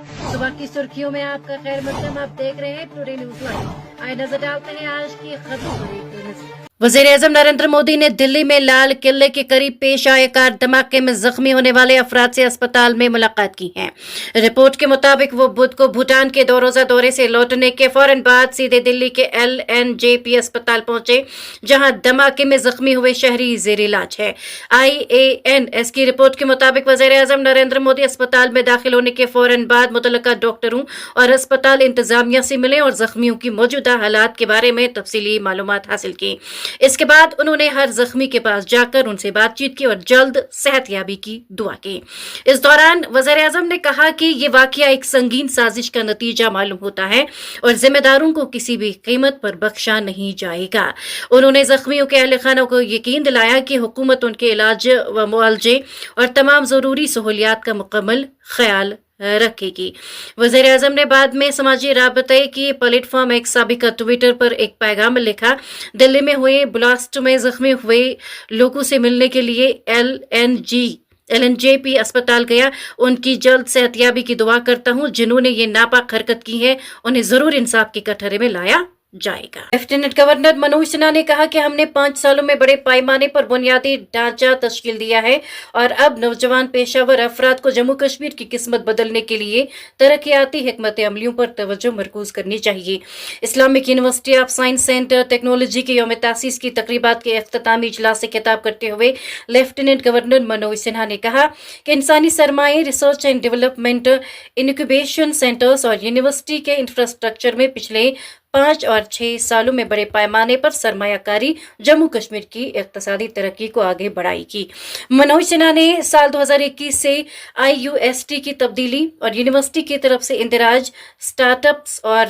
सुबह की सुर्खियों में आपका खैर मकदम। आप देख रहे हैं टुडे न्यूज लाइव। आइए नजर डालते हैं आज की खबरों पर एक नजर। वज़ीर-ए-आज़म नरेंद्र मोदी ने दिल्ली में लाल किले के करीब पेश आए कार धमाके में जख्मी होने वाले अफराद से अस्पताल में मुलाकात की है। रिपोर्ट के मुताबिक वो बुध को भूटान के 2 रोजा दौरे से लौटने के फौरन बाद सीधे दिल्ली के LNJP अस्पताल पहुंचे, जहां धमाके में जख्मी हुए शहरी जेर इलाज है। IANS की रिपोर्ट के मुताबिक वज़ीर-ए-आज़म नरेंद्र मोदी अस्पताल में दाखिल होने के फौरन बाद मुतल्लिका डॉक्टरों और अस्पताल इंतजामिया से मिले और जख्मियों की मौजूदा हालात के बारे में तफसीली मालूमात हासिल की। इसके बाद उन्होंने हर जख्मी के पास जाकर उनसे बातचीत की और जल्द सेहतयाबी की दुआ की। इस दौरान वज़ीर-ए-आज़म ने कहा कि ये वाकया एक संगीन साजिश का नतीजा मालूम होता है और जिम्मेदारों को किसी भी कीमत पर बख्शा नहीं जाएगा। उन्होंने जख्मियों के अहल खाना को यकीन दिलाया कि हुकूमत उनके इलाज व मुआवजे और तमाम जरूरी सहूलियात का मुकम्मल ख्याल रखेगी। वज़ीर-ए-आज़म ने बाद में समाजी राबते की प्लेटफॉर्म एक साबिका ट्विटर पर एक पैगाम लिखा। दिल्ली में हुए ब्लास्ट में जख्मी हुए लोगों से मिलने के लिए LNJP अस्पताल गया। उनकी जल्द सेहतयाबी की दुआ करता हूं। जिन्होंने ये नापाक हरकत की है उन्हें जरूर इंसाफ के कटघरे में लाया जाएगा। लेफ्टिनेंट गवर्नर मनोज सिन्हा ने कहा कि हमने 5 सालों में बड़े पैमाने पर बुनियादी ढांचा तश्कील दिया है और अब नौजवान पेशावर अफराद को जम्मू कश्मीर की किस्मत बदलने के लिए तरक्याती हिकमत अमलियों पर तवज्जो मरकूज करनी चाहिए। Islamic university of science and technology के यौम तासीस की तकरीबात के इख्तितामी इजलास से खिताब करते हुए लेफ्टिनेंट गवर्नर मनोज सिन्हा ने कहा कि इंसानी सरमाए, research and development, incubation centres और यूनिवर्सिटी के इंफ्रास्ट्रक्चर में पिछले 5 और 6 सालों में बड़े पैमाने पर सरमायाकारी जम्मू कश्मीर की इक्तिसादी तरक्की को आगे बढ़ाएगी। मनोज सिन्हा ने साल 2021 से IUST की तब्दीली और यूनिवर्सिटी की तरफ से इंदिराज, स्टार्टअप्स और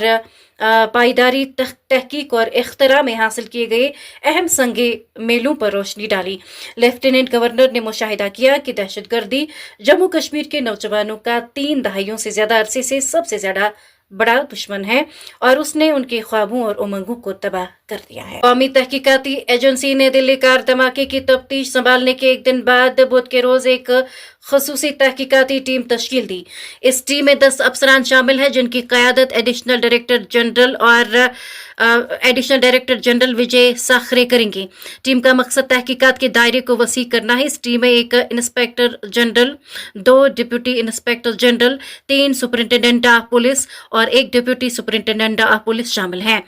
पायदारी तहकीक और इख्तरा में हासिल किए गए अहम संगे मेलों पर रोशनी डाली। लेफ्टिनेंट गवर्नर ने मुशाहिदा किया कि दहशतगर्दी जम्मू कश्मीर के नौजवानों का 3 दहाइयों से ज्यादा अरसे से सबसे ज्यादा बड़ा दुश्मन है और उसने उनके ख्वाबों और उमंगों को तबाह कर दिया है। कौमी तहकीकाती एजेंसी ने दिल्ली कार धमाके की तफ्तीश संभालने के एक दिन बाद बुध के रोज एक खसूसी तहकीकाती टीम तश्कील दी। इस टीम में 10 अफसरान शामिल हैं, जिनकी क़यादत एडिशनल डायरेक्टर जनरल विजय साखरे करेंगे। टीम का मकसद तहकीकात के दायरे को वसी करना है। इस टीम में एक inspector general, 2 deputy inspector general, 3 superintendent of police और 1 डिप्टी सुपरिंटेंडेंट ऑफ पुलिस शामिल हैं।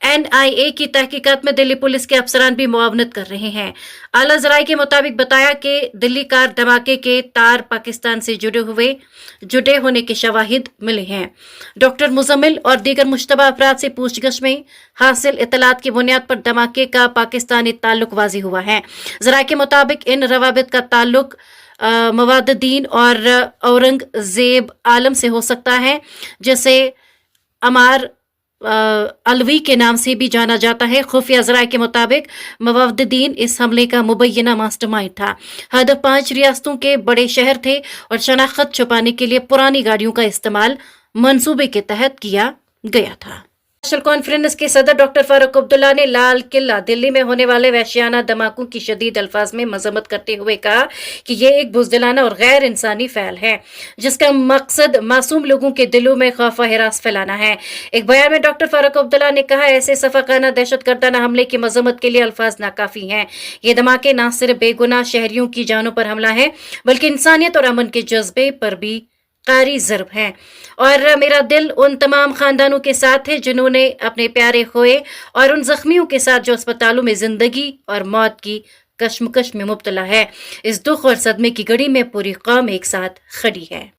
NIA की तहकीकात में दिल्ली पुलिस के अफसरान भी मुआवनत कर रहे हैं। आला ज़राए के मुताबिक बताया कि दिल्ली कार धमाके के तार पाकिस्तान से जुड़े होने के शवाहिद मिले हैं। डॉक्टर मुजम्मिल और दीगर मुश्तबा अफराद से पूछगछ में हासिल इतलात की बुनियाद पर धमाके का पाकिस्तानी ताल्लुक वाज़ी हुआ है। ज़राए के मुताबिक इन रवाबित का ताल्लुक मवादुद्दीन और औरंगजेब आलम से हो सकता है, जिसे अमार अलवी के नाम से भी जाना जाता है। खुफिया ज़राए के मुताबिक मवादुद्दीन इस हमले का मुबैना मास्टरमाइंड था। हदफ 5 रियासतों के बड़े शहर थे और शनाख्त छुपाने के लिए पुरानी गाड़ियों का इस्तेमाल मंसूबे के तहत किया गया था। नेशनल कॉन्फ्रेंस के सदर डॉक्टर फारूक अब्दुल्ला ने लाल किला दिल्ली में होने वाले वहशियाना धमाकों की शदीद अल्फाज में मजम्मत करते हुए कहा कि यह एक बुज़दिलाना और गैर इंसानी फ़ैल है, जिसका मकसद मासूम लोगों के दिलों में खौफ व हिरास फैलाना है। एक बयान में डॉक्टर फारूक अब्दुल्ला ने कहा, ऐसे सफ़ाकाना दहशतगर्दाना हमले की मजम्मत के लिए अल्फाज नाकाफी हैं। ये धमाके न सिर्फ बेगुनाह शहरियों की जानों पर हमला है, बल्कि इंसानियत और अमन के जज्बे पर भी कारी ज़र्ब हैं। और मेरा दिल उन तमाम खानदानों के साथ है जिन्होंने अपने प्यारे खोए और उन जख्मियों के साथ जो अस्पतालों में जिंदगी और मौत की कश्मकश में मुब्तला है। इस दुख और सदमे की घड़ी में पूरी कौम एक साथ खड़ी है।